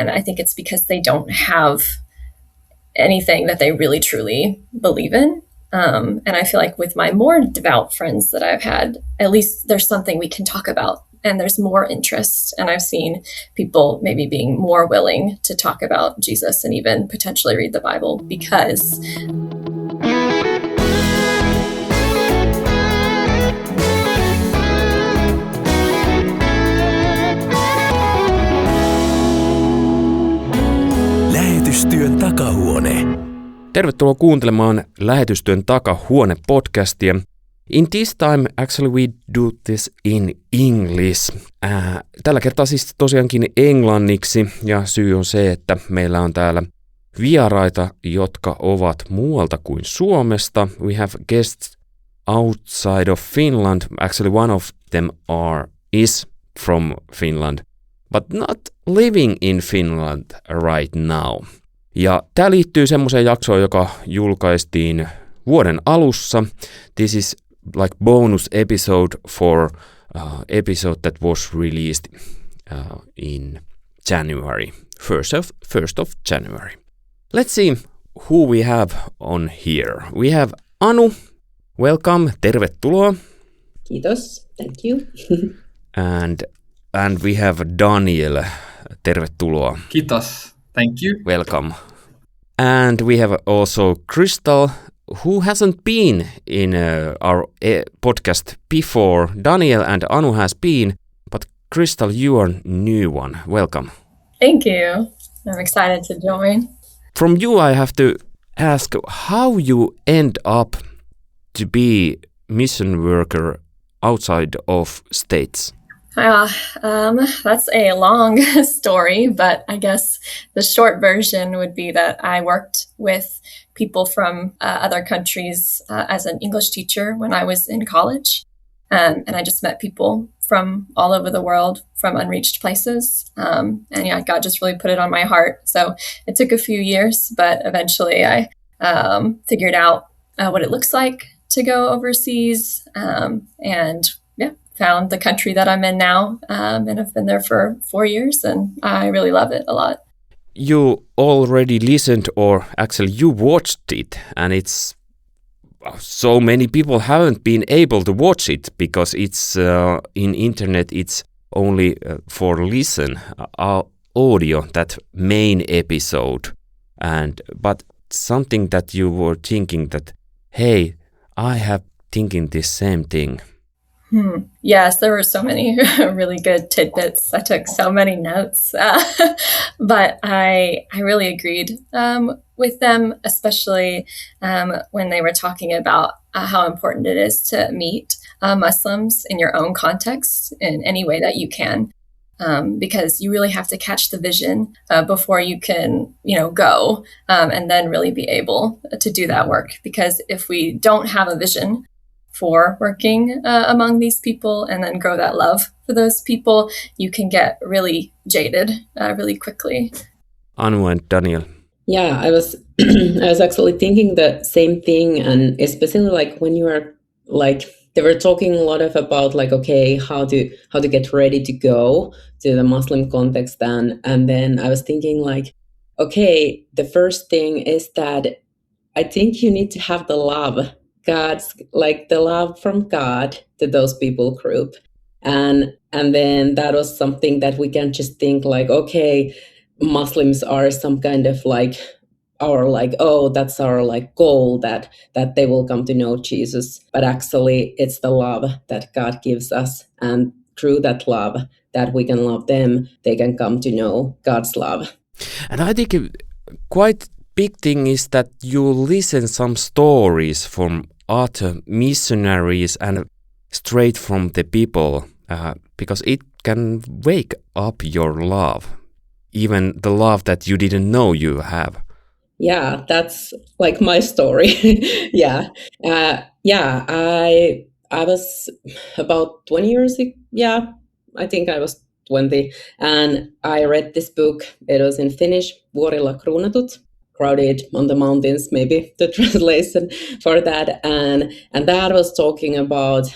And I think it's because they don't have anything that they really truly believe in. And I feel like with my more devout friends that I've had, at least there's something we can talk about and there's more interest. And I've seen people maybe being more willing to talk about Jesus and even potentially read the Bible because Lähetystyön takahuone. Tervetuloa kuuntelemaan Lähetystyön takahuone-podcastia. In this time, actually we do this in English. Tällä kertaa siis tosiaankin englanniksi, ja syy on se, että meillä on täällä vieraita, jotka ovat muualta kuin Suomesta. We have guests outside of Finland. Actually one of them is from Finland, but not living in Finland right now. Ja tämä liittyy semmoiseen jaksoon, joka julkaistiin vuoden alussa. This is like bonus episode for episode that was released in January, 1st of January. Let's see who we have on here. We have Anu. Welcome, tervetuloa. Kiitos, thank you. And we have Daniel. Tervetuloa. Kiitos. Thank you. Welcome. And we have also Krystal, who hasn't been in our podcast before. Daniel and Anu has been, but Krystal, you are new one. Welcome. thank you. I'm excited to join. From you, I have to ask how you end up to be mission worker outside of States. That's a long story, but I guess the short version would be that I worked with people from other countries as an English teacher when I was in college. And I just met people from all over the world, from unreached places. And yeah, God just really put it on my heart. So it took a few years, but eventually I figured out what it looks like to go overseas and found the country that I'm in now, and I've been there for 4 years, and I really love it a lot. You already listened, or actually you watched it, and it's so many people haven't been able to watch it because it's in internet. It's only for listen audio, that main episode, but something that you were thinking that, hey, I have thinking this same thing. Yes, there were so many really good tidbits. I took so many notes, but I really agreed with them, especially when they were talking about how important it is to meet Muslims in your own context in any way that you can, because you really have to catch the vision before you can, go and then really be able to do that work. Because if we don't have a vision for working among these people and then grow that love for those people, you can get really jaded really quickly. Anu and Daniel. Yeah, I was actually thinking the same thing, and especially like when you are like, they were talking a lot about like, okay, how to get ready to go to the Muslim context, and then I was thinking like, okay, the first thing is that I think you need to have the love. The love from God to those people group. And then that was something that we can just think like, okay, Muslims are some kind of like that's our like goal that they will come to know Jesus. But actually it's the love that God gives us. And through that love that we can love them, they can come to know God's love. And I think quite big thing is that you listen some stories from other missionaries and straight from the people, because it can wake up your love, even the love that you didn't know you have. Yeah, that's like my story. Yeah. I was about 20 years ago. Yeah, I think I was 20, and I read this book. It was in Finnish, Vuorilla kruunatut, crowded on the mountains, maybe the translation for that. And that was talking about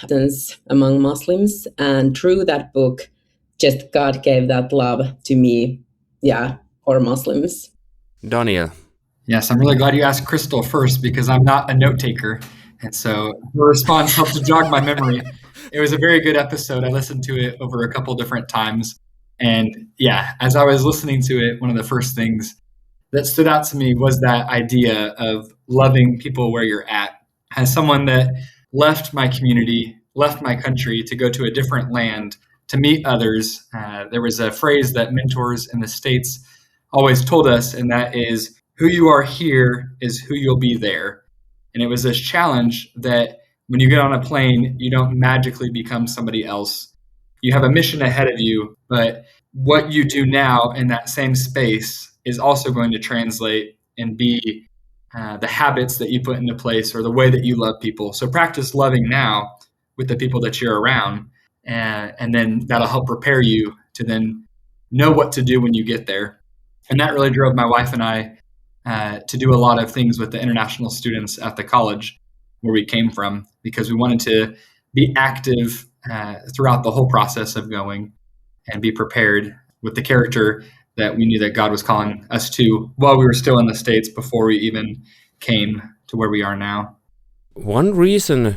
among Muslims. And through that book, just God gave that love to me. Yeah, or Muslims? Daniel. Yes, I'm really glad you asked Krystal first because I'm not a note taker. And so her response helped to jog my memory. It was a very good episode. I listened to it over a couple different times. And yeah, as I was listening to it, one of the first things that stood out to me was that idea of loving people where you're at. As someone that left my community, left my country to go to a different land to meet others, there was a phrase that mentors in the States always told us, and that is, who you are here is who you'll be there. And it was this challenge that when you get on a plane, you don't magically become somebody else. You have a mission ahead of you, but what you do now in that same space is also going to translate and be the habits that you put into place or the way that you love people. So practice loving now with the people that you're around, and then that'll help prepare you to then know what to do when you get there. And that really drove my wife and I to do a lot of things with the international students at the college where we came from, because we wanted to be active throughout the whole process of going and be prepared with the character that we knew that God was calling us to while we were still in the States before we even came to where we are now. One reason,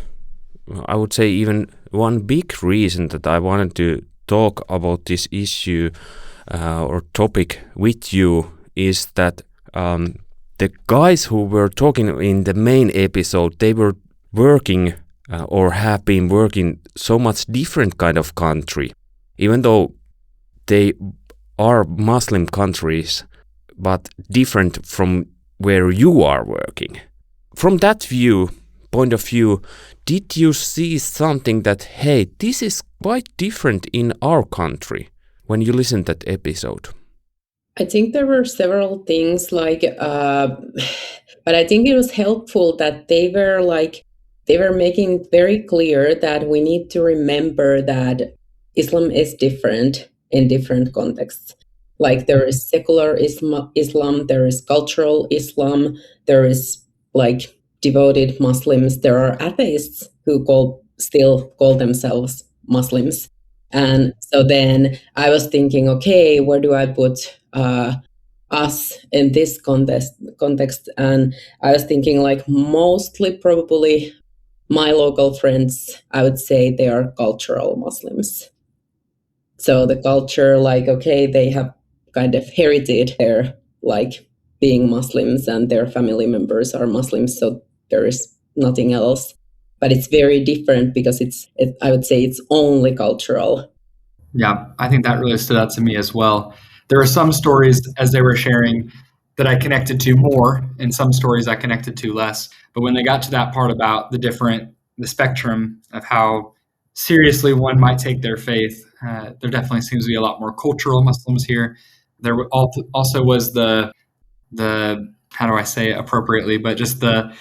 I would say even one big reason that I wanted to talk about this issue or topic with you is that the guys who were talking in the main episode, they were working or have been working so much different kind of country, even though they are Muslim countries, but different from where you are working. From that point of view, did you see something that, hey, this is quite different in our country when you listened to that episode? I think there were several things but I think it was helpful that they were making very clear that we need to remember that Islam is different in different contexts. Like there is secular Islam, there is cultural Islam, there is like devoted Muslims, there are atheists who still call themselves Muslims. And so then I was thinking, okay, where do I put us in this context? And I was thinking like mostly probably my local friends, I would say they are cultural Muslims. So the culture, like, okay, they have kind of herited their like being Muslims and their family members are Muslims. So there is nothing else. But it's very different because I would say it's only cultural. Yeah, I think that really stood out to me as well. There were some stories as they were sharing that I connected to more, and some stories I connected to less. But when they got to that part about the spectrum of how seriously one might take their faith, there definitely seems to be a lot more cultural Muslims here. There also was the how do I say it appropriately, but just the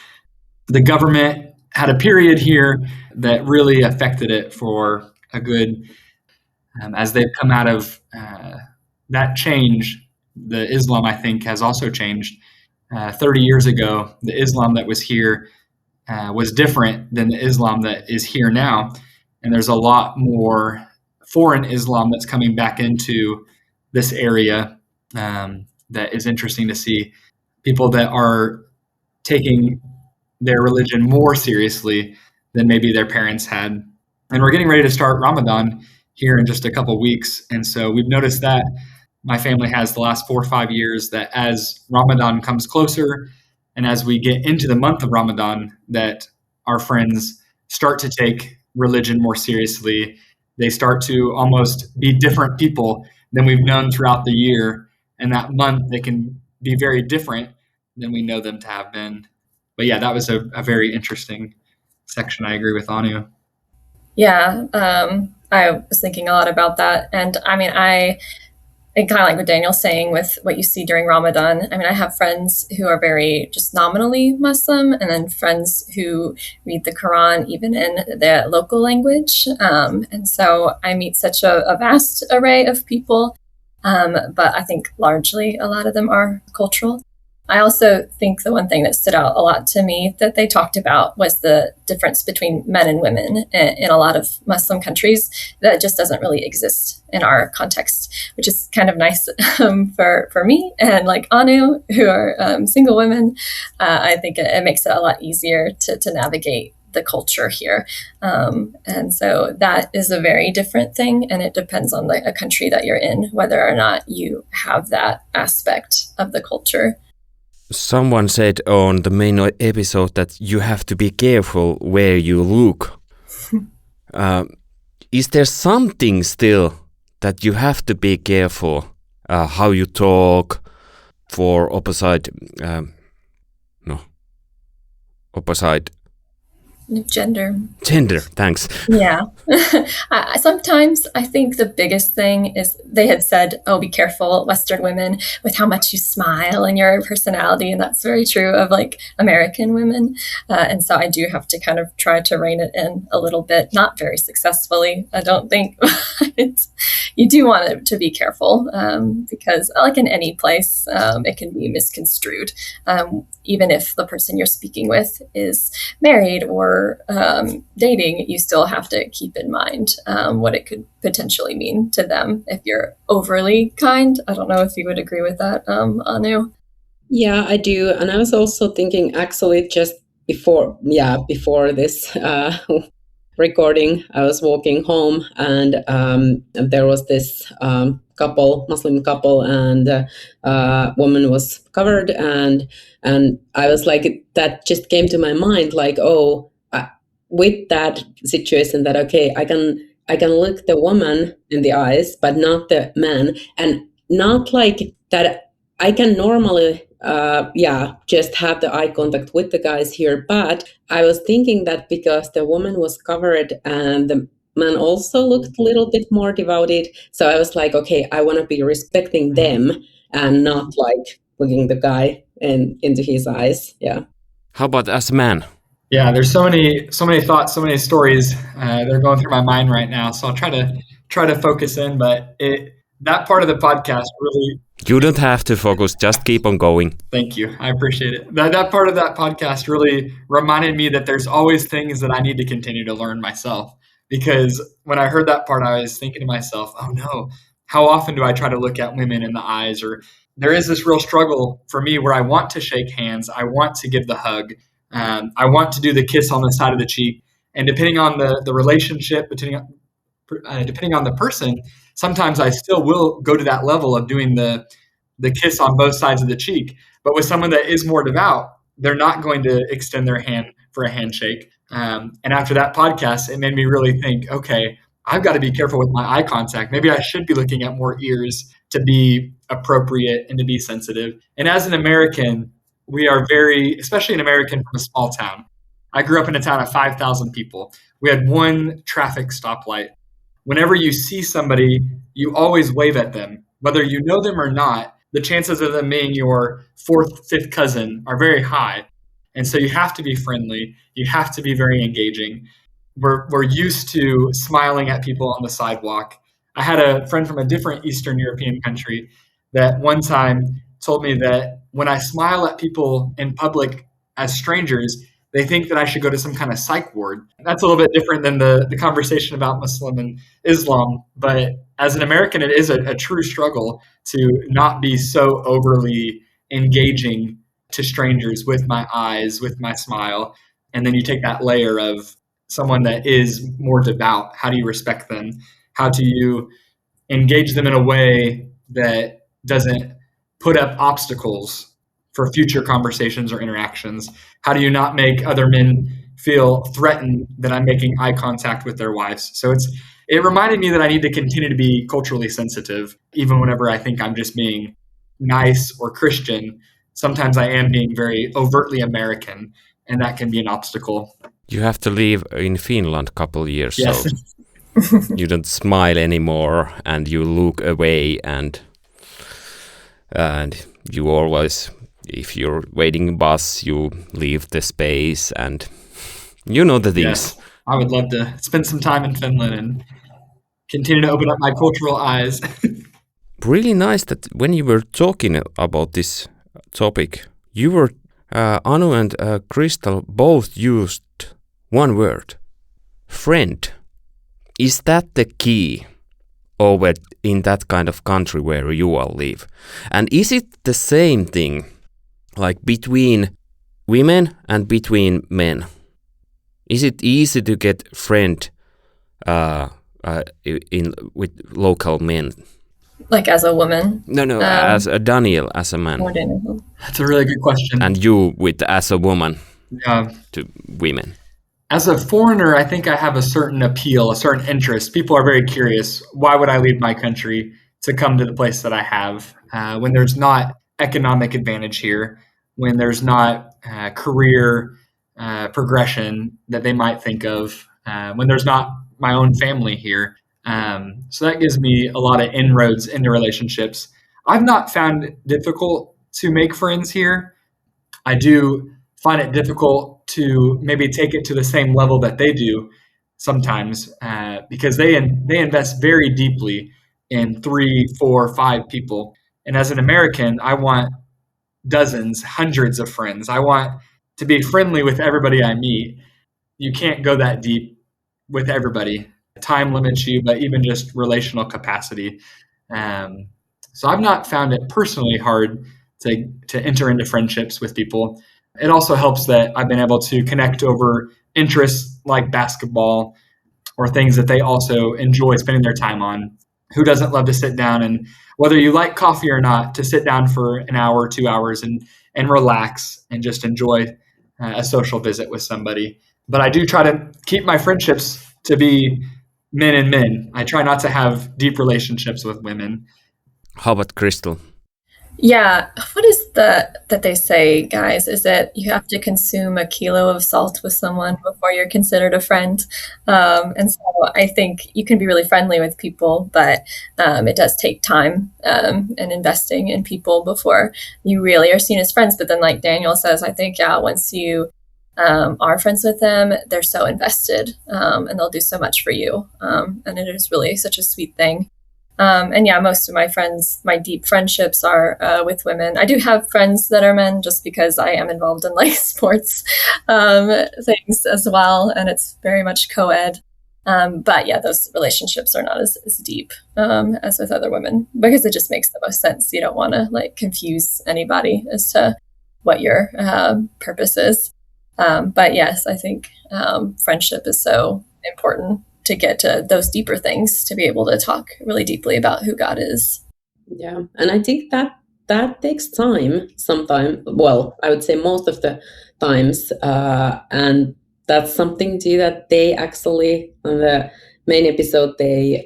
government had a period here that really affected it for a good, as they've come out of that change, the Islam, I think, has also changed. 30 years ago, the Islam that was here was different than the Islam that is here now. And there's a lot more foreign Islam that's coming back into this area that is interesting to see. People that are taking their religion more seriously than maybe their parents had. And we're getting ready to start Ramadan here in just a couple weeks. And so we've noticed that my family has the last 4 or 5 years that as Ramadan comes closer and as we get into the month of Ramadan, that our friends start to take religion more seriously. They start to almost be different people than we've known throughout the year. And that month, they can be very different than we know them to have been. But yeah, that was a very interesting section. I agree with Anu. Yeah, I was thinking a lot about that. And I mean, and kind of like what Daniel's saying with what you see during Ramadan. I mean, I have friends who are very just nominally Muslim, and then friends who read the Quran even in the local language. And so I meet such a vast array of people, but I think largely a lot of them are cultural. I also think the one thing that stood out a lot to me that they talked about was the difference between men and women in a lot of Muslim countries that just doesn't really exist in our context, which is kind of nice for me and like Anu, who are single women. I think it makes it a lot easier to navigate the culture here. And so that is a very different thing. And it depends on a country that you're in, whether or not you have that aspect of the culture. Someone said on the main episode that you have to be careful where you look. Is there something still that you have to be careful how you talk for opposite Gender, thanks. Yeah. Sometimes I think the biggest thing is they had said, oh, be careful, Western women, with how much you smile and your personality. And that's very true of like American women. And so I do have to kind of try to rein it in a little bit, not very successfully, I don't think. You do want to be careful because like in any place, it can be misconstrued. Even if the person you're speaking with is married or dating, you still have to keep in mind what it could potentially mean to them if you're overly kind. I don't know if you would agree with that, Anu. Yeah, I do. And I was also thinking actually just before this recording, I was walking home and there was this Muslim couple, and woman was covered, and I was like, that just came to my mind, like, with that situation, that okay, I can look the woman in the eyes, but not the man, and not like that. I can normally just have the eye contact with the guys here, but I was thinking that because the woman was covered and the man also looked a little bit more devoted, so I was like, okay, I want to be respecting them and not like looking the guy into his eyes. Yeah. How about as a man? Yeah, there's so many thoughts, so many stories they're going through my mind right now. So I'll try to focus in, but that part of the podcast really. You don't have to focus, just keep on going. Thank you. I appreciate it. That part of that podcast really reminded me that there's always things that I need to continue to learn myself. Because when I heard that part, I was thinking to myself, oh no, how often do I try to look at women in the eyes? Or there is this real struggle for me where I want to shake hands. I want to give the hug. I want to do the kiss on the side of the cheek. And depending on the relationship, depending on the person, sometimes I still will go to that level of doing the kiss on both sides of the cheek. But with someone that is more devout, they're not going to extend their hand for a handshake. And after that podcast, it made me really think, okay, I've got to be careful with my eye contact. Maybe I should be looking at more ears to be appropriate and to be sensitive. And as an American, we are especially an American from a small town. I grew up in a town of 5,000 people. We had one traffic stoplight. Whenever you see somebody, you always wave at them. Whether you know them or not, the chances of them being your fourth, fifth cousin are very high. And so you have to be friendly. You have to be very engaging. We're used to smiling at people on the sidewalk. I had a friend from a different Eastern European country that one time told me that when I smile at people in public as strangers, they think that I should go to some kind of psych ward. That's a little bit different than the conversation about Muslim and Islam. But as an American, it is a true struggle to not be so overly engaging to strangers with my eyes, with my smile. And then you take that layer of someone that is more devout. How do you respect them? How do you engage them in a way that doesn't put up obstacles for future conversations or interactions? How do you not make other men feel threatened that I'm making eye contact with their wives? So it reminded me that I need to continue to be culturally sensitive, even whenever I think I'm just being nice or Christian. Sometimes I am being very overtly American, and that can be an obstacle. You have to live in Finland a couple years, yes. So you don't smile anymore, and you look away, and you always, if you're waiting a bus, you leave the space, and you know the things. Yes. I would love to spend some time in Finland and continue to open up my cultural eyes. Really nice that when you were talking about this topic, You were, Anu and Krystal both used one word, friend. Is that the key over in that kind of country where you all live? And is it the same thing, like between women and between men? Is it easy to get friend with local men? Like as a woman? No, as a Daniel, as a man. Or Daniel. That's a really good question. And you with as a woman Yeah. to women. As a foreigner, I think I have a certain appeal, a certain interest. People are very curious. Why would I leave my country to come to the place that I have when there's not economic advantage here, when there's not career progression that they might think of, when there's not my own family here. So that gives me a lot of inroads into relationships. I've not found it difficult to make friends here. I do find it difficult to maybe take it to the same level that they do sometimes because they invest very deeply in 3, 4, 5 people. And as an American, I want dozens, hundreds of friends. I want to be friendly with everybody I meet. You can't go that deep with everybody. Time limits you, but even just relational capacity. So I've not found it personally hard to enter into friendships with people. It also helps that I've been able to connect over interests like basketball or things that they also enjoy spending their time on. Who doesn't love to sit down and, whether you like coffee or not, to sit down for an hour, 2 hours and relax and just enjoy a social visit with somebody. But I do try to keep my friendships to be men and men. I try not to have deep relationships with women. How about Krystal? Yeah, what is that they say, guys? Is it you have to consume a kilo of salt with someone before you're considered a friend? And so I think you can be really friendly with people, but it does take time and investing in people before you really are seen as friends. But then, like Daniel says, I think, yeah, once you are friends with them, they're so invested and they'll do so much for you. And it is really such a sweet thing. And yeah, most of my friends, my deep friendships are with women. I do have friends that are men just because I am involved in like sports things as well. And it's very much co-ed. But yeah, those relationships are not as deep as with other women because it just makes the most sense. You don't want to like confuse anybody as to what your purpose is. But yes, I think friendship is so important to get to those deeper things, to be able to talk really deeply about who God is. Yeah, and I think that takes time sometimes. Well, I would say most of the times, and that's something too that they actually, on the main episode, they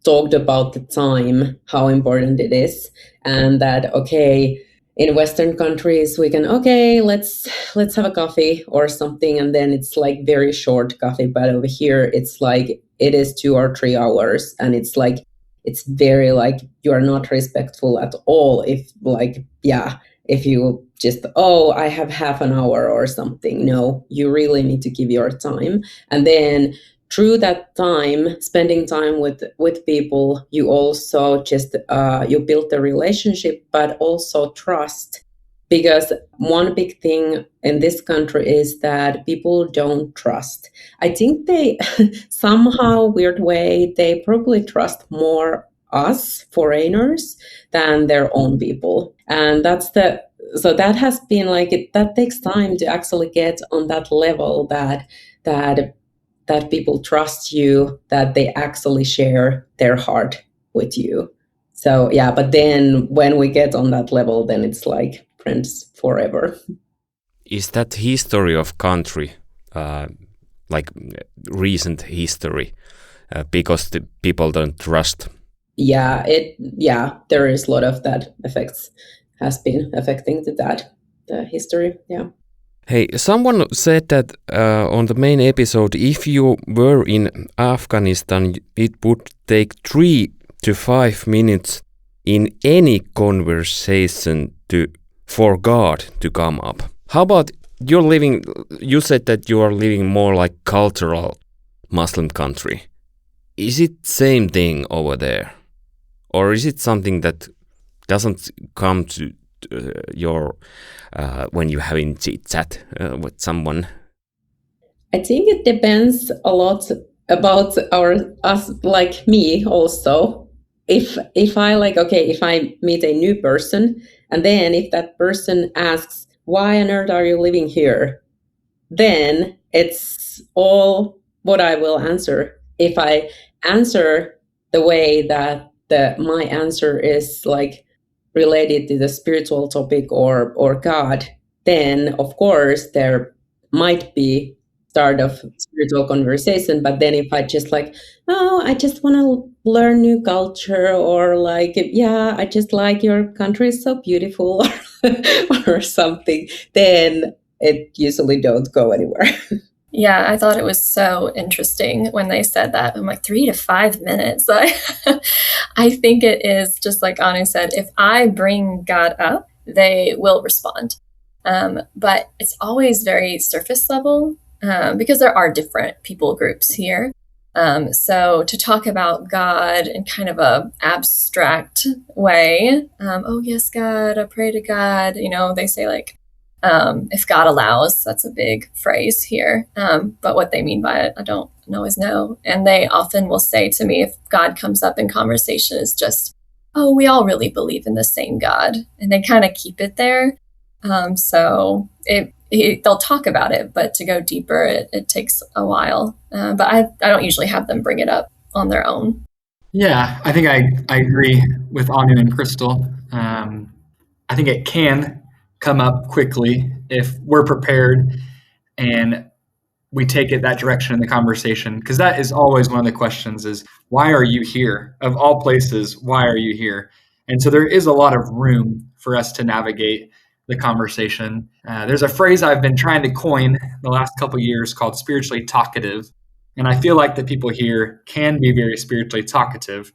talked about the time, how important it is, and that, okay, in Western countries, we can, okay, let's have a coffee or something. And then it's like very short coffee. But over here, it's like, it is 2 or 3 hours. And it's like, it's very like, you are not respectful at all. If like, yeah, if you just, oh, I have half an hour or something. No, you really need to give your time. And then through that time, spending time with people, you also just you build the relationship, but also trust. Because one big thing in this country is that people don't trust. I think they somehow weird way they probably trust more us foreigners than their own people, and so that has been like that takes time to actually get on that level that people trust you, that they actually share their heart with you. So yeah, but then when we get on that level, then it's like friends forever. Is that history of country, like recent history, because the people don't trust? Yeah, there is a lot of that has been affecting the history. Yeah. Hey, someone said that on the main episode, if you were in Afghanistan, it would take 3 to 5 minutes in any conversation for God to come up. How about you said that you are living more like cultural Muslim country. Is it same thing over there? Or is it something that doesn't come your when you having chit chat with someone? I think it depends a lot about us, like me also. If I like, okay, if I meet a new person, and then if that person asks, why on earth are you living here? Then it's all what I will answer. If I answer the way that my answer is like related to the spiritual topic or God, then of course there might be start of spiritual conversation. But then if I just like, oh, I just want to learn new culture, or like, yeah, I just like your country is so beautiful, or something, then it usually don't go anywhere. Yeah, I thought it was so interesting when they said that. I'm like, 3 to 5 minutes. I think it is just like Anu said, if I bring God up, they will respond. But it's always very surface level because there are different people groups here. So to talk about God in kind of a abstract way, oh yes, God, I pray to God. You know, they say like, if God allows, that's a big phrase here. But what they mean by it, I don't always know. And they often will say to me, if God comes up in conversation, is just, oh, we all really believe in the same God. And they kind of keep it there. So they'll talk about it, but to go deeper, it takes a while. But I don't usually have them bring it up on their own. Yeah, I think I agree with Anu and Krystal. I think it can come up quickly if we're prepared and we take it that direction in the conversation, because that is always one of the questions is, why are you here? Of all places, why are you here? And so there is a lot of room for us to navigate the conversation. There's a phrase I've been trying to coin the last couple of years called spiritually talkative. And I feel like the people here can be very spiritually talkative,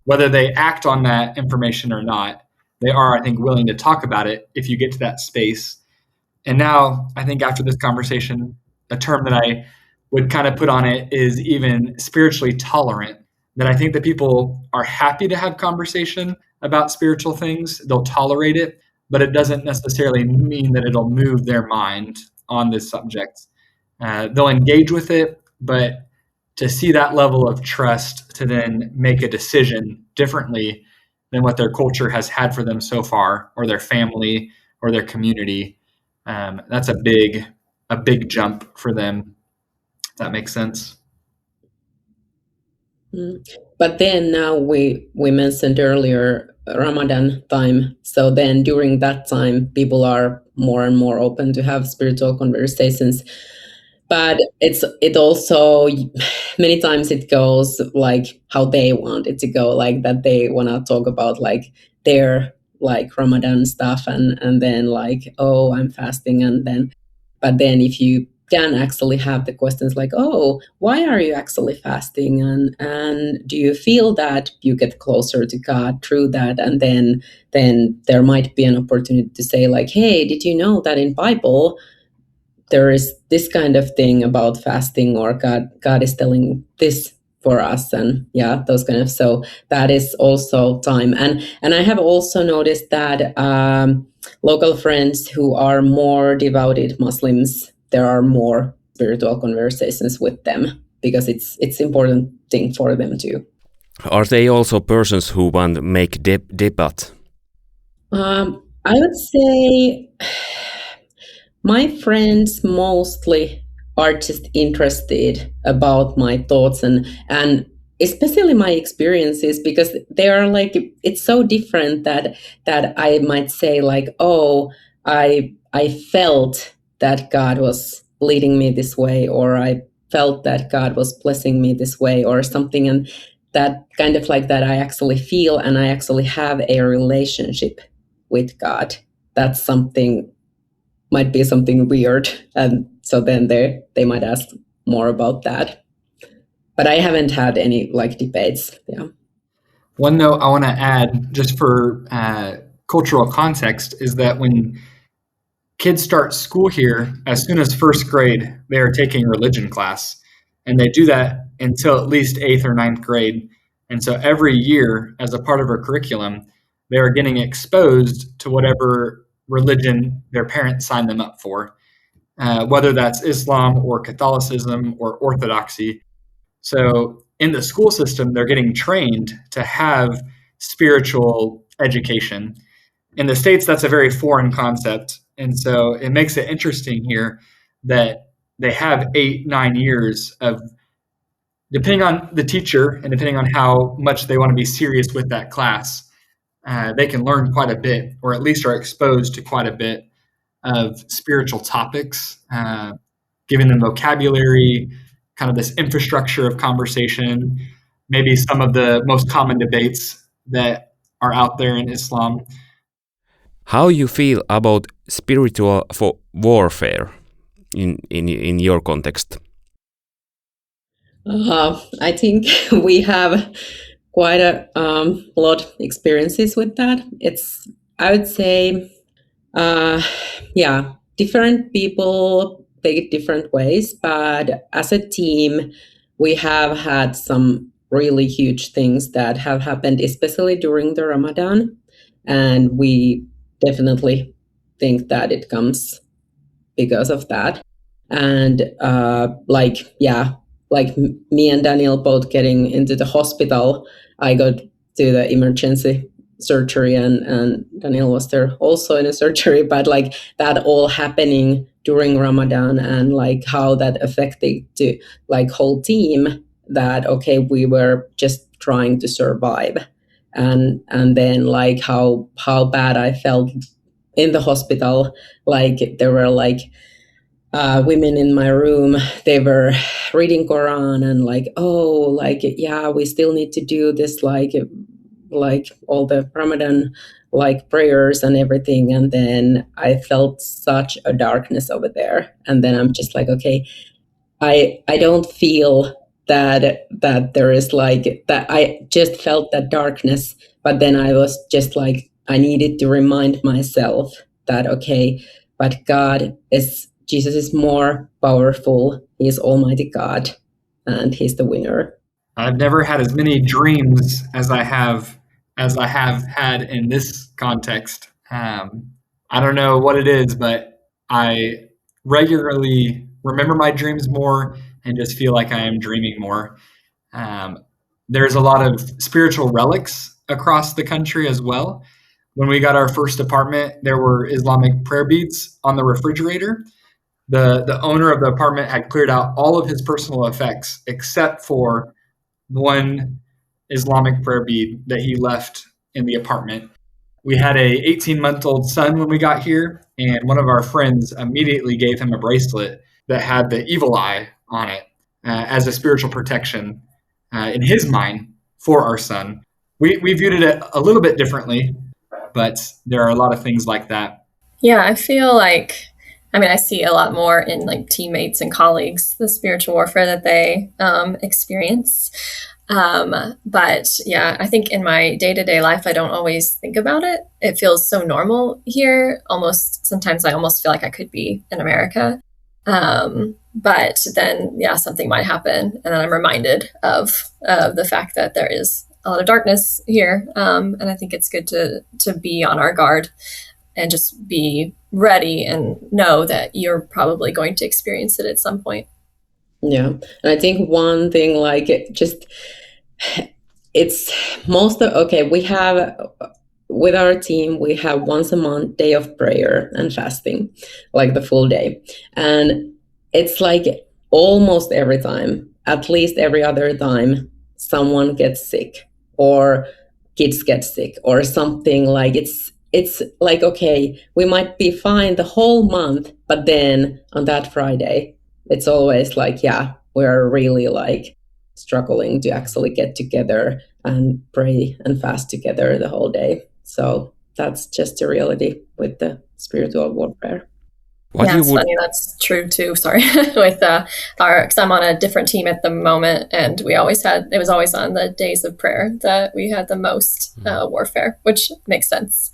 whether they act on that information or not. They are, I think, willing to talk about it if you get to that space. And now I think after this conversation, a term that I would kind of put on it is even spiritually tolerant, that I think that people are happy to have conversation about spiritual things. They'll tolerate it, but it doesn't necessarily mean that it'll move their mind on this subject. They'll engage with it, but to see that level of trust to then make a decision differently than what their culture has had for them so far, or their family, or their community, that's a big jump for them. If that makes sense. But then now we mentioned earlier Ramadan time. So then during that time, people are more and more open to have spiritual conversations. But it also many times it goes like how they want it to go, like that they want to talk about like their like Ramadan stuff, and then like, oh, I'm fasting, but then if you can actually have the questions like, oh, why are you actually fasting, and do you feel that you get closer to God through that, and then there might be an opportunity to say like, hey, did you know that in Bible there is this kind of thing about fasting, or God is telling this for us, and yeah, those kind of, so that is also time. And I have also noticed that local friends who are more devoted Muslims, there are more spiritual conversations with them, because it's important thing for them too. Are they also persons who want to make debate? I would say my friends mostly are just interested about my thoughts and especially my experiences, because they are like, it's so different that I might say like, oh, I felt that God was leading me this way, or I felt that God was blessing me this way, or something, and that kind of like that I actually feel, and I actually have a relationship with God. That's something, might be something weird, and so then they might ask more about that. But I haven't had any like debates. Yeah. One note I want to add, just for cultural context, is that when kids start school here, as soon as first grade, they are taking religion class, and they do that until at least 8th or 9th grade. And so every year, as a part of our curriculum, they are getting exposed to whatever religion their parents signed them up for, whether that's Islam or Catholicism or Orthodoxy. So in the school system, they're getting trained to have spiritual education. In the States, that's a very foreign concept. And so it makes it interesting here that they have 8-9 years of, depending on the teacher and depending on how much they want to be serious with that class, they can learn quite a bit, or at least are exposed to quite a bit of spiritual topics, giving them vocabulary, kind of this infrastructure of conversation, maybe some of the most common debates that are out there in Islam. How you feel about spiritual warfare in your context? I think we have quite a lot of experiences with that. I would say, different people take it different ways, but as a team, we have had some really huge things that have happened, especially during the Ramadan, and we definitely think that it comes because of that. And me and Daniel both getting into the hospital, I got to the emergency surgery, and Daniel was there also in a surgery, but like that all happening during Ramadan, and like how that affected the like whole team, that okay, we were just trying to survive, and then like how bad I felt in the hospital. Like there were like women in my room, they were reading Quran and like, oh, like, yeah, we still need to do this, like all the Ramadan like prayers and everything. And then I felt such a darkness over there. And then I'm just like, okay, I don't feel that there is like that. I just felt that darkness, but then I was just like, I needed to remind myself that, okay, but Jesus is more powerful. He is Almighty God, and He's the winner. I've never had as many dreams as I have had in this context. I don't know what it is, but I regularly remember my dreams more and just feel like I am dreaming more. There's a lot of spiritual relics across the country as well. When we got our first apartment, there were Islamic prayer beads on the refrigerator. The owner of the apartment had cleared out all of his personal effects except for one Islamic prayer bead that he left in the apartment. We had a 18-month-old son when we got here, and one of our friends immediately gave him a bracelet that had the evil eye on it as a spiritual protection in his mind for our son. We viewed it a little bit differently, but there are a lot of things like that. Yeah, I feel like, I see a lot more in like teammates and colleagues, the spiritual warfare that they experience. But yeah, I think in my day-to-day life, I don't always think about it. It feels so normal here. Sometimes I almost feel like I could be in America. But then, yeah, something might happen. And then I'm reminded of the fact that there is a lot of darkness here. And I think it's good to be on our guard and just be ready and know that you're probably going to experience it at some point. Yeah. And I think one thing, like, we have, with our team, we have once a month day of prayer and fasting, like the full day. And it's like almost every time, at least every other time, someone gets sick or kids get sick or something. Like it's like, okay, we might be fine the whole month, but then on that Friday, it's always like, yeah, we're really like struggling to actually get together and pray and fast together the whole day. So that's just a reality with the spiritual warfare. Funny. That's true too. Sorry, with because I'm on a different team at the moment, and it was always on the days of prayer that we had the most warfare, which makes sense.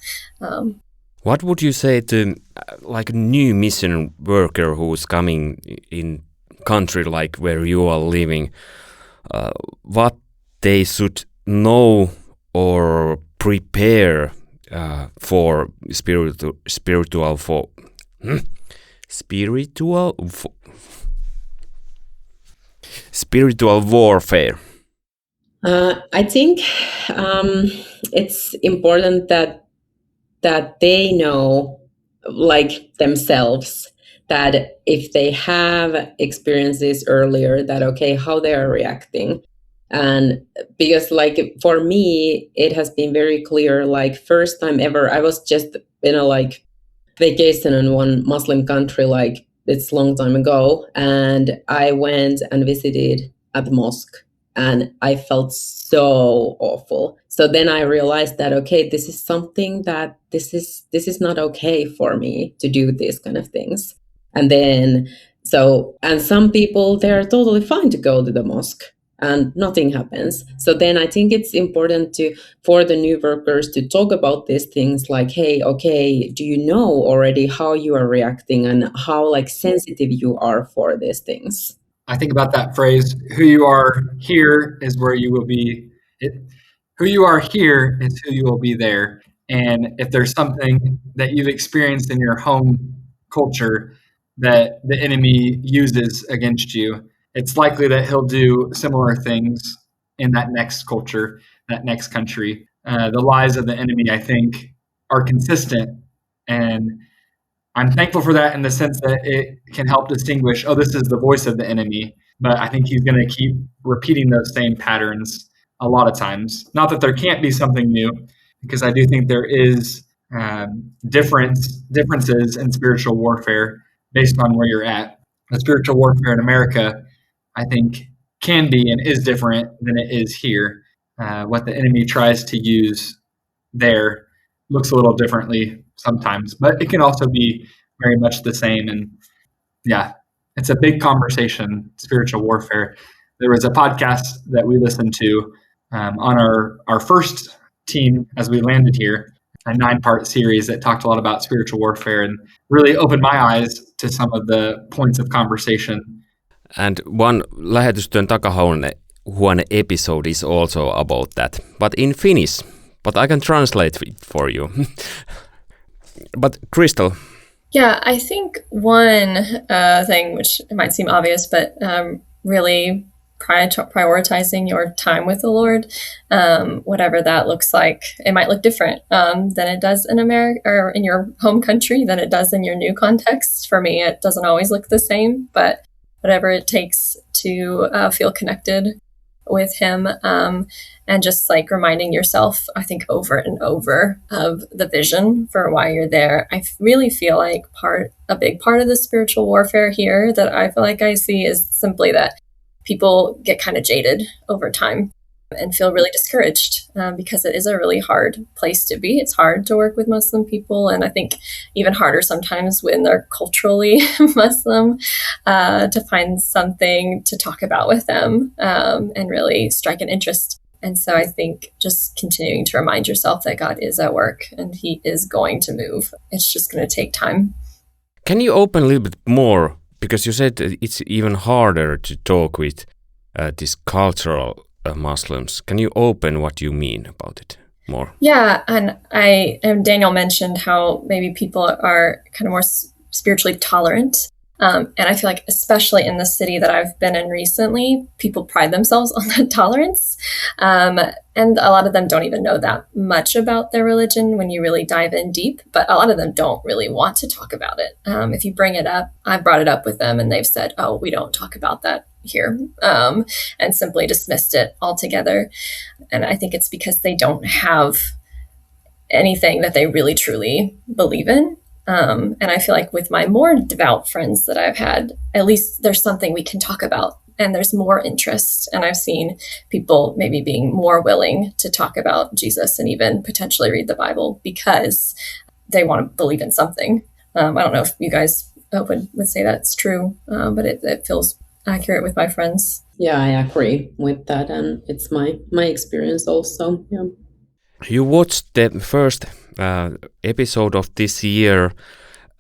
What would you say to like a new mission worker who's coming in country like where you are living? What they should know or prepare for spiritual for spiritual warfare? I think it's important that they know, like themselves, that if they have experienced this earlier, that okay, how they are reacting. And because like for me, it has been very clear, like first time ever, I was just in a like vacation in one Muslim country, like it's a long time ago, and I went and visited at the mosque, and I felt so awful. So then I realized that okay, this is something that this is not okay for me to do these kind of things. And then and some people, they're totally fine to go to the mosque and nothing happens. So then I think it's important for the new workers to talk about these things, like, hey, okay, do you know already how you are reacting and how like sensitive you are for these things? I think about that phrase, who you are here is where you will be. Who you are here is who you will be there. And if there's something that you've experienced in your home culture that the enemy uses against you, it's likely that he'll do similar things in that next culture, that next country. The lies of the enemy, I think, are consistent. And I'm thankful for that in the sense that it can help distinguish, oh, this is the voice of the enemy. But I think he's going to keep repeating those same patterns a lot of times. Not that there can't be something new, because I do think there is differences in spiritual warfare based on where you're at. The spiritual warfare in America, I think, can be and is different than it is here. What the enemy tries to use there looks a little differently sometimes, but it can also be very much the same. And yeah, it's a big conversation, spiritual warfare. There was a podcast that we listened to on our first team as we landed here, a 9-part series that talked a lot about spiritual warfare and really opened my eyes to some of the points of conversation. And one lähetystyön takahuone episode is also about that, but in Finnish. But I can translate it for you. But Krystal. Yeah, I think one thing, which might seem obvious, but really prioritizing your time with the Lord, whatever that looks like. It might look different than it does in America or in your home country than it does in your new context. For me, it doesn't always look the same, but whatever it takes to feel connected with him, and just like reminding yourself, I think, over and over of the vision for why you're there. I really feel like a big part of the spiritual warfare here that I feel like I see is simply that people get kind of jaded over time and feel really discouraged because it is a really hard place to be. It's hard to work with Muslim people, and I think even harder sometimes when they're culturally Muslim, to find something to talk about with them and really strike an interest. And so I think just continuing to remind yourself that God is at work and he is going to move. It's just going to take time. Can you open a little bit more? Because you said it's even harder to talk with these cultural Muslims. Can you open what you mean about it more? Yeah, and Daniel mentioned how maybe people are kind of more spiritually tolerant. And I feel like especially in the city that I've been in recently, people pride themselves on that tolerance. And a lot of them don't even know that much about their religion when you really dive in deep, but a lot of them don't really want to talk about it. If you bring it up, I've brought it up with them and they've said, oh, we don't talk about that here, and simply dismissed it altogether. And I think it's because they don't have anything that they really truly believe in. And I feel like with my more devout friends that I've had, at least there's something we can talk about and there's more interest. And I've seen people maybe being more willing to talk about Jesus and even potentially read the Bible because they want to believe in something. I don't know if you guys would say that's true, but it feels accurate with my friends. Yeah, I agree with that. And it's my experience also. Yeah. You watched the first episode of this year,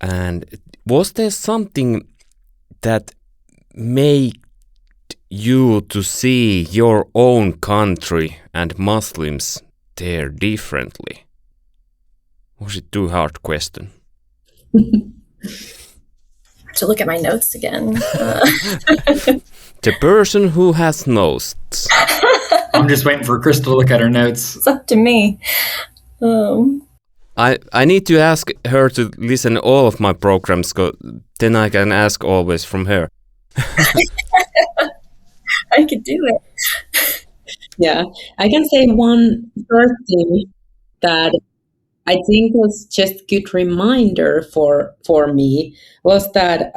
and was there something that made you to see your own country and Muslims there differently? Was it too hard question? To look at my notes again. The person who has notes. I'm just waiting for Krystal to look at her notes. It's up to me. I need to ask her to listen all of my programs, then I can ask always from her. I could do it. Yeah, I can say one first thing that I think was just good reminder for me was that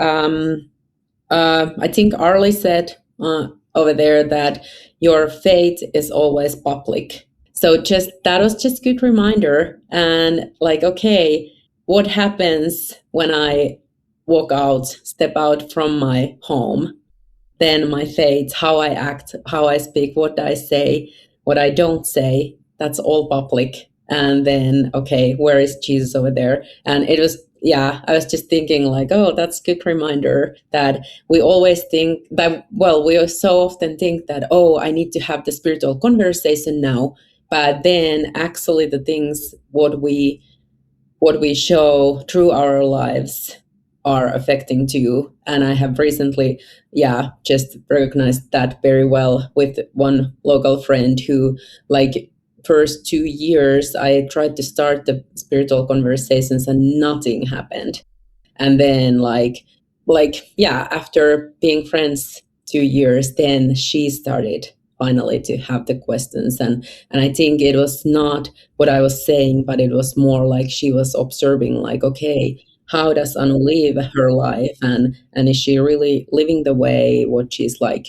I think Arlie said over there that your faith is always public. So that was just good reminder. And like, okay, what happens when I step out from my home? Then my faith, how I act, how I speak, what I say, what I don't say, that's all public. And then, okay, where is Jesus over there? And it was, I was just thinking like, oh, that's a good reminder that we always think that, we so often think that, oh, I need to have the spiritual conversation now. But then actually the things, what we show through our lives are affecting too. And I have recently, just recognized that very well with one local friend who, like, first 2 years, I tried to start the spiritual conversations and nothing happened. And then after being friends 2 years, then she started finally to have the questions. And I think it was not what I was saying, but it was more like she was observing, like, okay, how does Anu live her life? And is she really living the way what she's like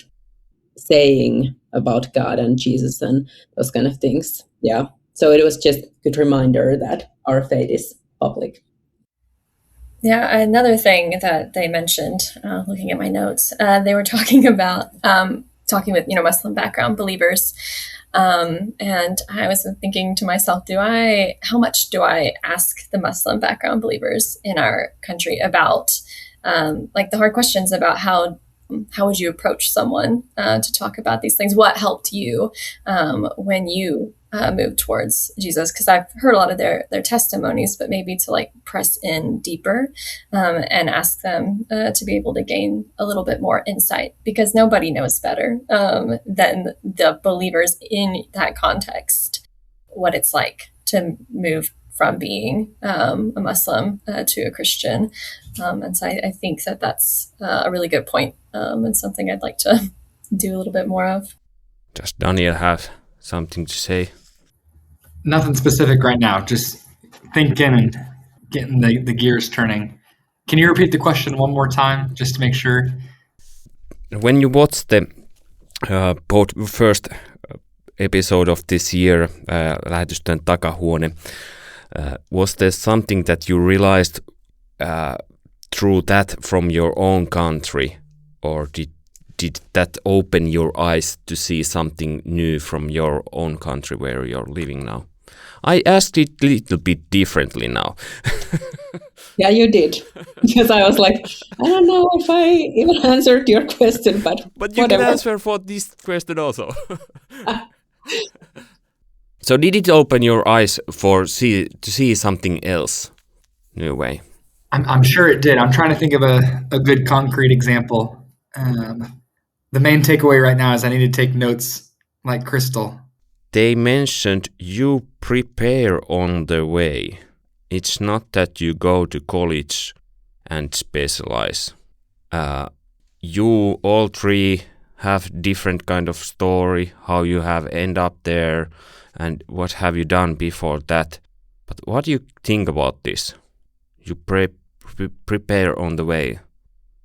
saying about God and Jesus and those kind of things? Yeah. So it was just a good reminder that our faith is public. Yeah, another thing that they mentioned, looking at my notes, they were talking about talking with Muslim background believers, and I was thinking to myself, how much do I ask the Muslim background believers in our country about like the hard questions about how would you approach someone to talk about these things? What helped you when you moved towards Jesus? Because I've heard a lot of their testimonies, but maybe to like press in deeper and ask them to be able to gain a little bit more insight, because nobody knows better than the believers in that context what it's like to move from being a Muslim to a Christian. And so I think that's a really good point and something I'd like to do a little bit more of. Does Daniel have something to say? Nothing specific right now, just thinking and getting the gears turning. Can you repeat the question one more time, just to make sure? When you watched the first episode of this year, Lähetystyön takahuone, was there something that you realized through that from your own country, or did that open your eyes to see something new from your own country where you're living now? I asked it a little bit differently now. Yeah, you did. Because I was like, I don't know if I even answered your question, but you whatever. can answer for this question also. So did it open your eyes to see something else, new way? I'm sure it did. I'm trying to think of a good concrete example. The main takeaway right now is I need to take notes like Krystal. They mentioned you prepare on the way. It's not that you go to college and specialize. You all three have different kind of story, how you have end up there and what have you done before that. But what do you think about this? You prepare on the way.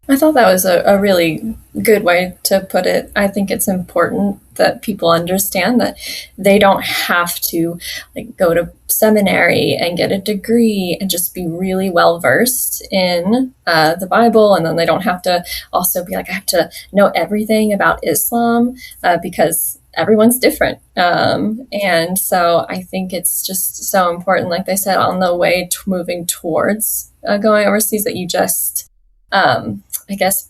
I thought that was a really good way to put it. I think it's important that people understand that they don't have to like go to seminary and get a degree and just be really well versed in the Bible, and then they don't have to also be like, I have to know everything about Islam because everyone's different. And so I think it's just so important, like they said, on the way to moving towards going overseas, that you just I guess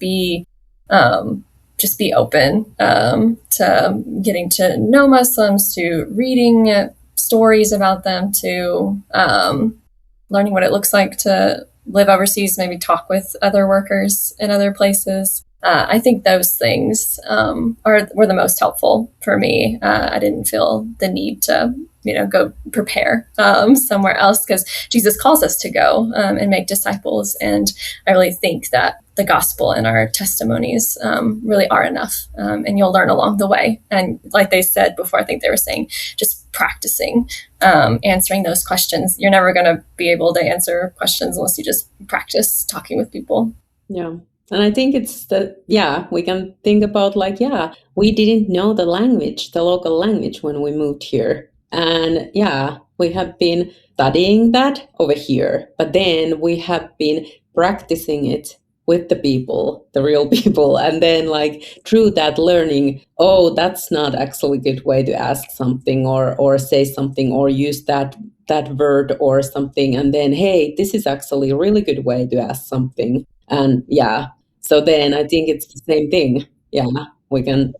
just be open to getting to know Muslims, to reading stories about them, to learning what it looks like to live overseas, maybe talk with other workers in other places. I think those things were the most helpful for me. I didn't feel the need to, go prepare somewhere else because Jesus calls us to go and make disciples. And I really think that the gospel and our testimonies really are enough. And you'll learn along the way. And like they said before, I think they were saying just practicing answering those questions. You're never going to be able to answer questions unless you just practice talking with people. Yeah. And I think it's that, we can think about we didn't know the language, the local language when we moved here. And we have been studying that over here, but then we have been practicing it with the people, the real people. And then through that learning, that's not actually a good way to ask something or say something or use that word or something. And then, hey, this is actually a really good way to ask something. And so then I think it's the same thing. We can,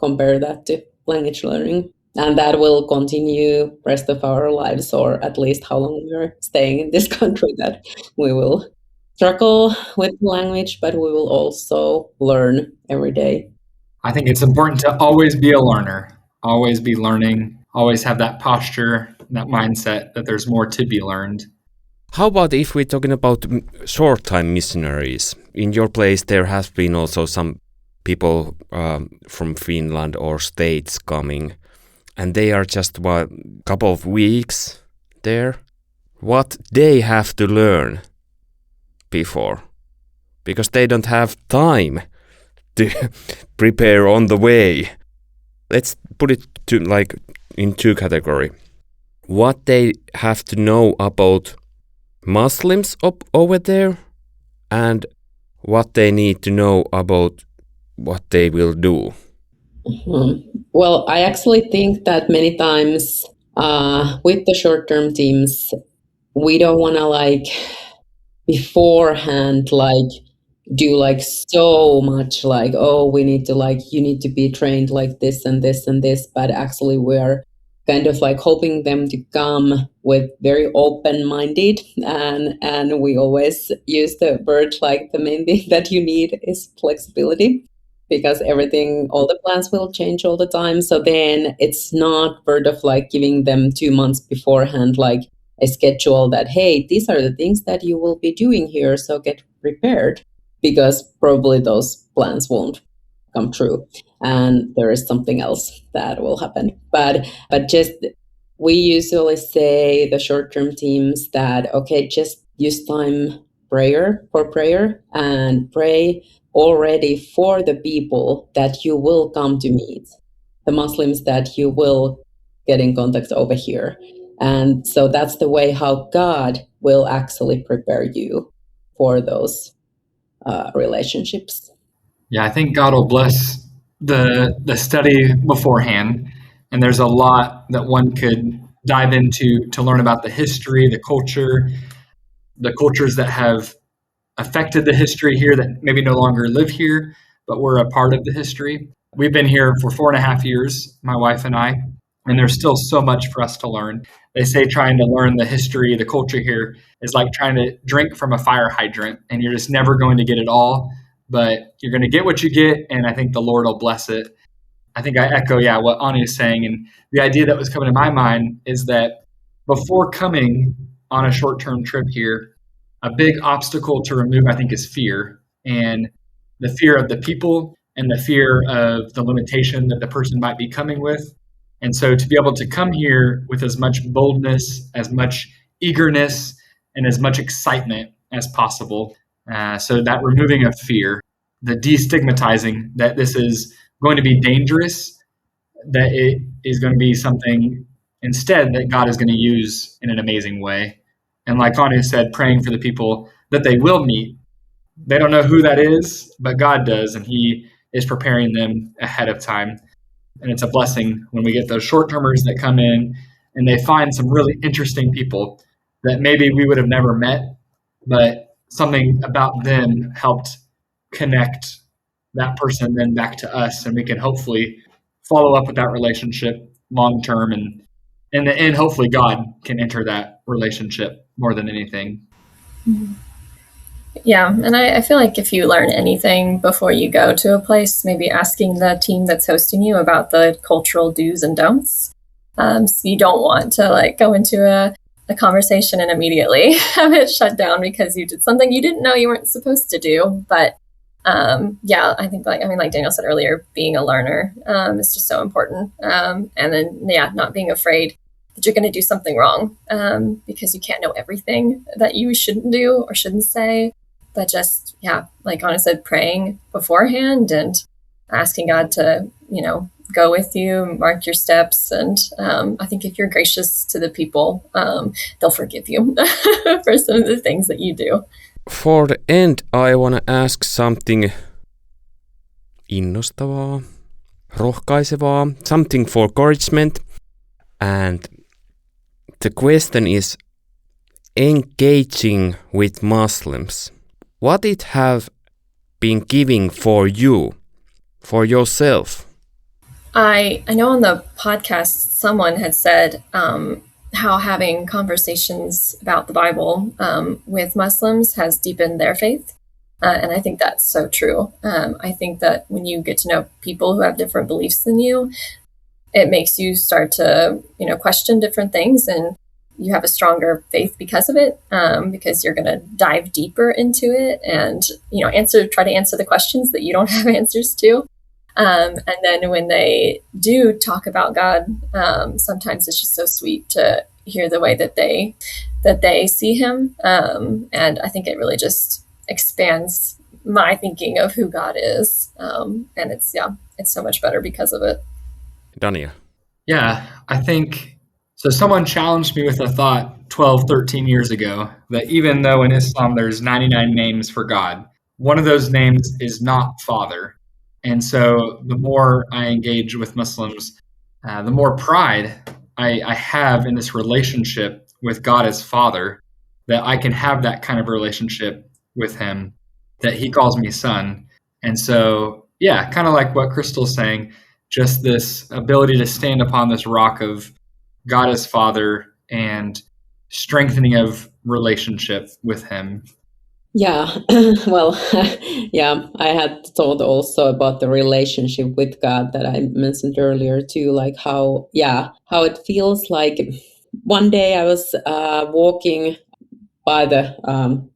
compare that to language learning. And that will continue rest of our lives, or at least how long we're staying in this country, that we will struggle with language, but we will also learn every day. I think it's important to always be a learner, always be learning, always have that posture, that mindset that there's more to be learned. How about if we're talking about short-time missionaries? In your place, there has been also some people from Finland or States coming, and they are just a couple of weeks there. What they have to learn before, because they don't have time to prepare on the way. Let's put it to in two categories. What they have to know about Muslims over there, and what they need to know about what they will do. Mm-hmm. Well, I actually think that many times with the short-term teams, we don't want to beforehand do so much we need to you need to be trained like this and this and this, but actually we're kind of hoping them to come with very open-minded, and we always use the word the main thing that you need is flexibility, because all the plans will change all the time. So then it's not word of giving them 2 months beforehand a schedule that, hey, these are the things that you will be doing here, so get prepared, because probably those plans won't come true and there is something else that will happen. But just, we usually say, the short-term teams, that okay, just use time for prayer and pray already for the people that you will come to meet, the Muslims that you will get in contact over here. And so that's the way how God will actually prepare you for those relationships. Yeah, I think God will bless the study beforehand. And there's a lot that one could dive into to learn about the history, the cultures that have affected the history here that maybe no longer live here, but were a part of the history. We've been here for 4.5 years, my wife and I, and there's still so much for us to learn. They say trying to learn the history, the culture here is like trying to drink from a fire hydrant, and you're just never going to get it all, but you're going to get what you get, and I think the Lord will bless it. I think I echo, what Ani is saying, and the idea that was coming to my mind is that before coming on a short-term trip here, a big obstacle to remove, I think, is fear, and the fear of the people and the fear of the limitation that the person might be coming with. And so to be able to come here with as much boldness, as much eagerness, and as much excitement as possible. So that removing of fear, the destigmatizing that this is going to be dangerous, that it is going to be something instead that God is going to use in an amazing way. And like Anya said, praying for the people that they will meet. They don't know who that is, but God does, and He is preparing them ahead of time. And it's a blessing when we get those short-termers that come in and they find some really interesting people that maybe we would have never met, but something about them helped connect that person then back to us, and we can hopefully follow up with that relationship long-term, and in the end, hopefully God can enter that relationship more than anything. Yeah, and I feel like if you learn anything before you go to a place, maybe asking the team that's hosting you about the cultural do's and don'ts. So you don't want to like go into a conversation and immediately have it shut down because you did something you didn't know you weren't supposed to do. But yeah, I think like Daniel said earlier, being a learner is just so important. And then not being afraid that you're going to do something wrong because you can't know everything that you shouldn't do or shouldn't say. But just, like Anna said, praying beforehand and asking God to, go with you, mark your steps. And I think if you're gracious to the people, they'll forgive you for some of the things that you do. For the end, I want to ask something innostavaa, rohkaisevaa, something for encouragement. And the question is engaging with Muslims. What it have been giving for you, for yourself? I know on the podcast someone had said how having conversations about the Bible with Muslims has deepened their faith. And I think that's so true. I think that when you get to know people who have different beliefs than you, it makes you start to, question different things, and you have a stronger faith because of it, because you're going to dive deeper into it and, try to answer the questions that you don't have answers to. And then when they do talk about God, sometimes it's just so sweet to hear the way that they see him. And I think it really just expands my thinking of who God is. And it's so much better because of it. Daniel. Yeah, I think so. Someone challenged me with a thought 12, 13 years ago that even though in Islam there's 99 names for God, one of those names is not Father. And so the more I engage with Muslims, the more pride I have in this relationship with God as Father, that I can have that kind of relationship with him, that he calls me son. And so, kind of like what Krystal's saying, just this ability to stand upon this rock of God as Father and strengthening of relationship with him. Yeah, well, I had thought also about the relationship with God that I mentioned earlier too, like how it feels like one day I was walking by the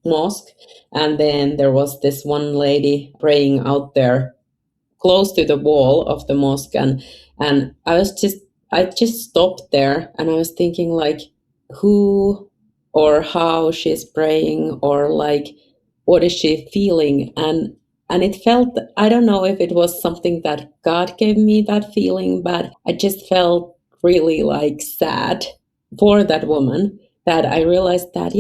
mosque, and then there was this one lady praying out there close to the wall of the mosque, and I just stopped there, and I was thinking like who or how she's praying, or like what is she feeling, and it felt, I don't know if it was something that God gave me that feeling, but I just felt really like sad for that woman, that I realized that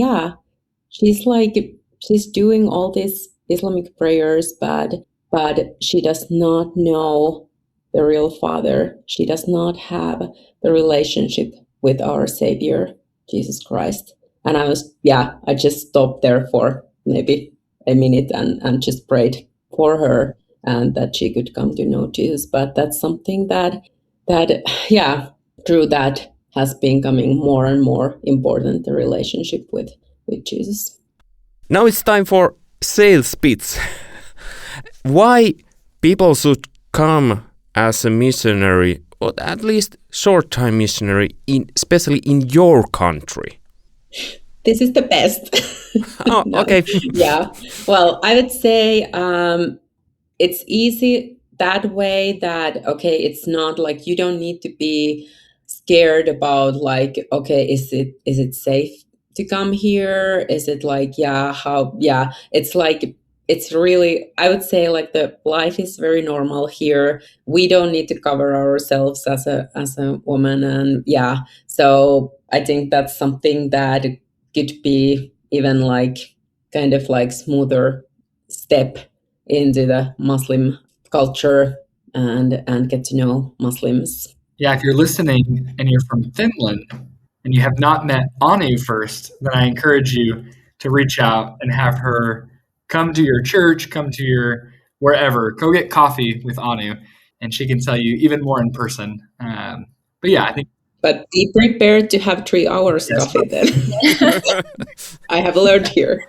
she's doing all these Islamic prayers, but she does not know the real Father. She does not have the relationship with our Savior, Jesus Christ. And I just stopped there for maybe a minute and just prayed for her, and that she could come to know Jesus. But that's something that through that has been becoming more and more important, the relationship with Jesus. Now it's time for sales pitch. Why people should come as a missionary, or at least short-time missionary, especially in your country? This is the best. Oh, No. okay. Yeah. Well, I would say it's easy that way, that, okay, it's not like you don't need to be scared about like, okay, is it safe to come here? Is it like, it's like, it's really, I would say like the life is very normal here. We don't need to cover ourselves as a woman. And so I think that's something that could be even like kind of like smoother step into the Muslim culture and get to know Muslims. Yeah, if you're listening and you're from Finland and you have not met Anu first, then I encourage you to reach out and have her come to your church, come to your wherever, go get coffee with Anu, and she can tell you even more in person. But I think But be prepared to have 3 hours Yes. coffee then. I have learned here.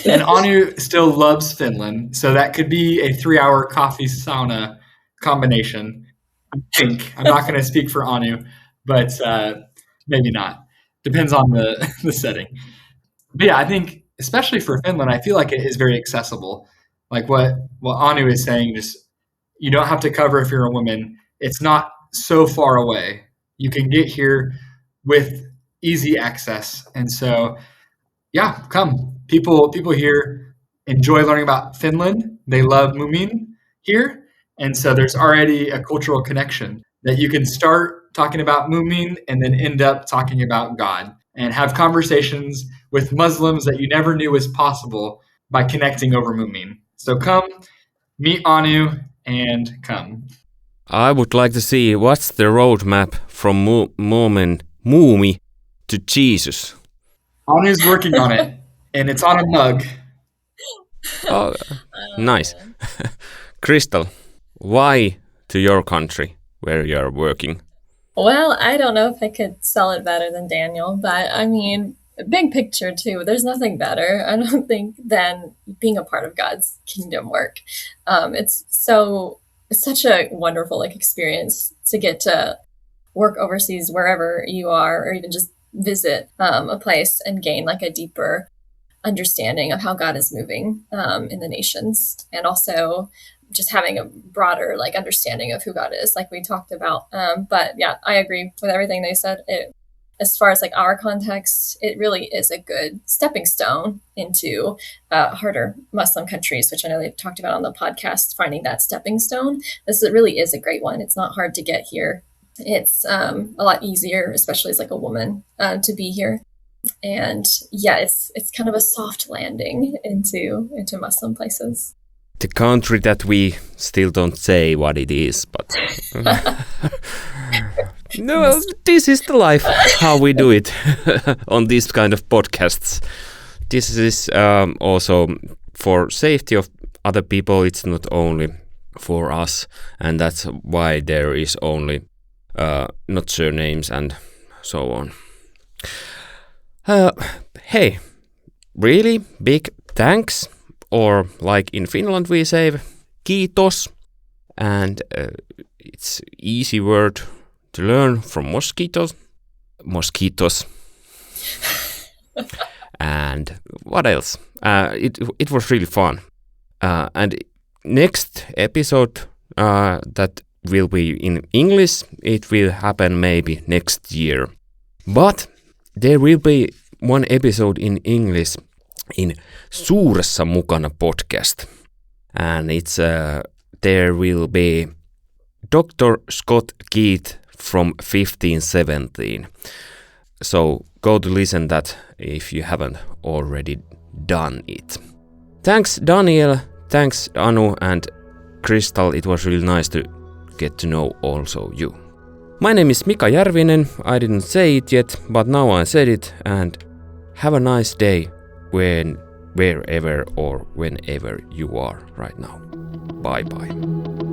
And Anu still loves Finland, so that could be a 3-hour coffee sauna combination. I think. I'm not going to speak for Anu, but maybe not. Depends on the setting. But yeah, I think especially for Finland, I feel like it is very accessible. Like what Anu is saying, just you don't have to cover if you're a woman. It's not so far away. You can get here with easy access, and so yeah, come. People here enjoy learning about Finland. They love Moomin here, and so there's already a cultural connection that you can start talking about Moomin and then end up talking about God and have conversations with Muslims that you never knew was possible by connecting over Moomin. So come, meet Anu, and come. I would like to see what's the roadmap from Moomi to Jesus. Anu's working on it, and it's on a mug. Oh, nice. Krystal, why to your country where you are working? Well, I don't know if I could sell it better than Daniel, but I mean, big picture too. There's nothing better, I don't think, than being a part of God's kingdom work. It's such a wonderful experience to get to work overseas wherever you are, or even just visit a place and gain a deeper understanding of how God is moving in the nations, and also just having a broader understanding of who God is, like we talked about. But yeah, I agree with everything they said. As far as our context, it really is a good stepping stone into harder Muslim countries, which I know they've talked about on the podcast, finding that stepping stone. This really is a great one. It's not hard to get here. It's a lot easier, especially as a woman, to be here. And yeah, it's kind of a soft landing into Muslim places. The country that we still don't say what it is, but no, this is the life, how we do it on these kind of podcasts. This is also for safety of other people. It's not only for us, and that's why there is only not surnames and so on. Hey, really big thanks, or like in Finland we say kiitos, and it's easy word to learn from mosquitoes. And what else? It was really fun. And next episode that will be in English, it will happen maybe next year. But there will be one episode in English in Suuressa mukana podcast. And it's there will be Dr. Scott Keith from 1517. So go to listen that if you haven't already done it. Thanks Daniel, thanks Anu and Krystal. It was really nice to get to know also you. My name is Mika Järvinen. I didn't say it yet, but now I said it, and have a nice day wherever or whenever you are right now. Bye bye.